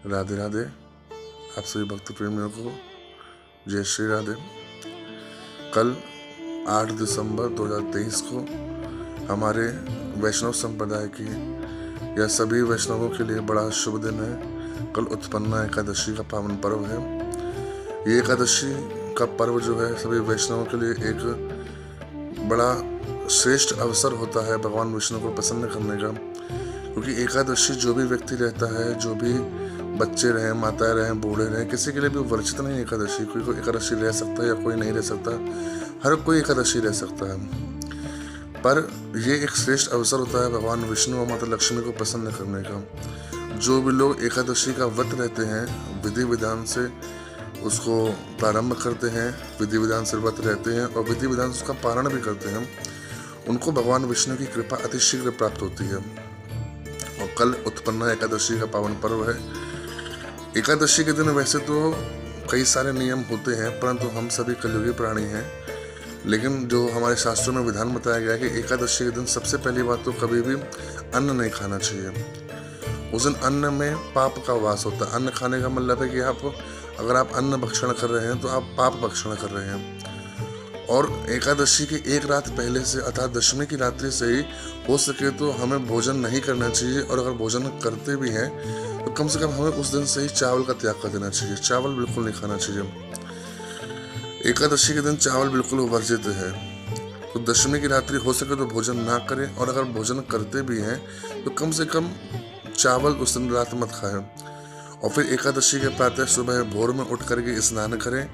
राधे राधे। आप सभी भक्त प्रेमियों को जय श्री राधे। कल 8 दिसंबर 2023 को हमारे वैष्णव संप्रदाय की या सभी वैष्णवों के लिए बड़ा शुभ दिन है। कल उत्पन्ना एकादशी का पावन पर्व है। ये एकादशी का पर्व जो है सभी वैष्णवों के लिए एक बड़ा श्रेष्ठ अवसर होता है भगवान विष्णु को प्रसन्न करने का, क्योंकि एकादशी जो भी व्यक्ति रहता है, जो भी बच्चे रहें, माताएं रहें, बूढ़े रहें, किसी के लिए भी वर्जित नहीं है एकादशी। कोई एकादशी रह सकता है या कोई नहीं रह सकता, हर कोई एकादशी रह सकता है। पर ये एक श्रेष्ठ अवसर होता है भगवान विष्णु और माता लक्ष्मी को प्रसन्न करने का। जो भी लोग एकादशी का व्रत रहते हैं, विधि विधान से उसको प्रारंभ करते हैं, विधि विधान से व्रत रहते हैं और विधि विधान से उसका पारण भी करते हैं, उनको भगवान विष्णु की कृपा अतिशीघ्र प्राप्त होती है। और कल उत्पन्ना एकादशी का पावन पर्व है। एकादशी के दिन वैसे तो कई सारे नियम होते हैं, परंतु हम सभी कलयुगी प्राणी हैं। लेकिन जो हमारे शास्त्रों में विधान बताया गया है कि एकादशी के दिन सबसे पहली बात तो कभी भी अन्न नहीं खाना चाहिए। उस दिन अन्न में पाप का वास होता है। अन्न खाने का मतलब है कि अगर आप अन्न भक्षण कर रहे हैं तो आप पाप भक्षण कर रहे हैं। और एकादशी की एक रात पहले से अर्थात दशमी की रात्रि से ही हो सके तो हमें भोजन नहीं करना चाहिए। और अगर भोजन करते भी हैं तो कम से कम हमें उस दिन से ही चावल का त्याग कर देना चाहिए। चावल बिल्कुल नहीं खाना चाहिए। एकादशी के दिन चावल बिल्कुल वर्जित है। तो दशमी की रात्रि हो सके तो भोजन ना करें, और अगर भोजन करते भी हैं तो कम से कम चावल उस दिन रात मत खाएं। और फिर एकादशी के प्रातः सुबह भोर में उठ करके स्नान करें।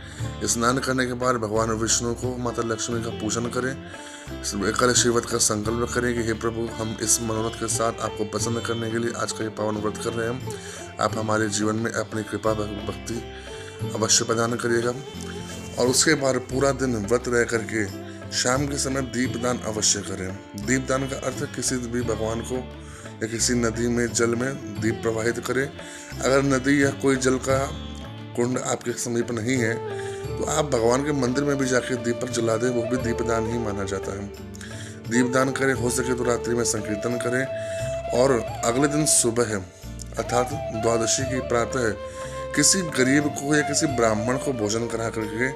स्नान करने के बाद भगवान विष्णु को, माता लक्ष्मी का पूजन करें। एकादशी व्रत का संकल्प करें कि हे प्रभु, हम इस मनोरथ के साथ आपको प्रसन्न करने के लिए आज का ये पावन व्रत कर रहे हैं। आप हमारे जीवन में अपनी कृपा भक्ति अवश्य प्रदान करिएगा। और उसके बाद पूरा दिन व्रत रह करके शाम के समय दीपदान अवश्य करें। दीपदान का अर्थ किसी भी भगवान को या किसी नदी में जल में दीप प्रवाहित करें। अगर नदी या कोई जल का कुंड आपके समीप नहीं है तो आप भगवान के मंदिर में भी जाके दीप पर जला दें, वो भी दीपदान ही माना जाता है। दीपदान करें, हो सके तो रात्रि में संकीर्तन करें। और अगले दिन सुबह अर्थात द्वादशी की प्रातः किसी गरीब को या किसी ब्राह्मण को भोजन करा करके,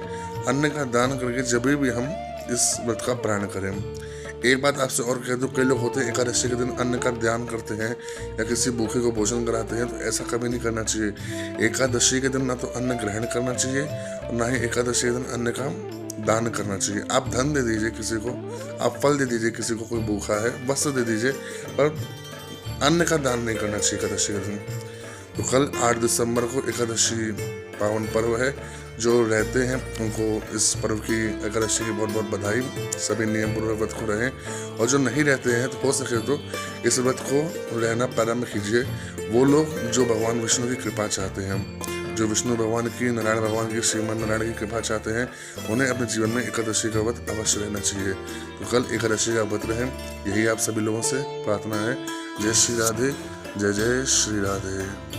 अन्न का दान करके जब भी हम इस व्रत का पारण करें। एक बात आपसे और कह दूं, कई लोग होते हैं एकादशी के दिन अन्न का दान करते हैं या किसी भूखे को भोजन कराते हैं, तो ऐसा कभी नहीं करना चाहिए। एकादशी के दिन ना तो अन्न ग्रहण करना चाहिए और ना ही एकादशी के दिन अन्न का दान करना चाहिए। आप धन दे दीजिए किसी को, आप फल दे दीजिए किसी को, कोई भूखा है, वस्त्र दे दीजिए, पर अन्न का दान नहीं करना चाहिए एकादशी के दिन। तो कल 8 दिसंबर को एकादशी पावन पर्व है। जो रहते हैं उनको इस पर्व की, एकादशी की बहुत बहुत बधाई। सभी नियम पूर्वक व्रत को रहें, और जो नहीं रहते हैं तो हो सके तो इस व्रत को रहना प्रारंभ कीजिए। वो लोग जो भगवान विष्णु की कृपा चाहते हैं, जो विष्णु भगवान की, नारायण भगवान की, श्रीमन नारायण की कृपा चाहते हैं, उन्हें अपने जीवन में एकादशी का व्रत अवश्य रहना चाहिए। तो कल एकादशी का व्रत रहें, यही आप सभी लोगों से प्रार्थना है। जय श्री राधे, जय जय श्री राधे।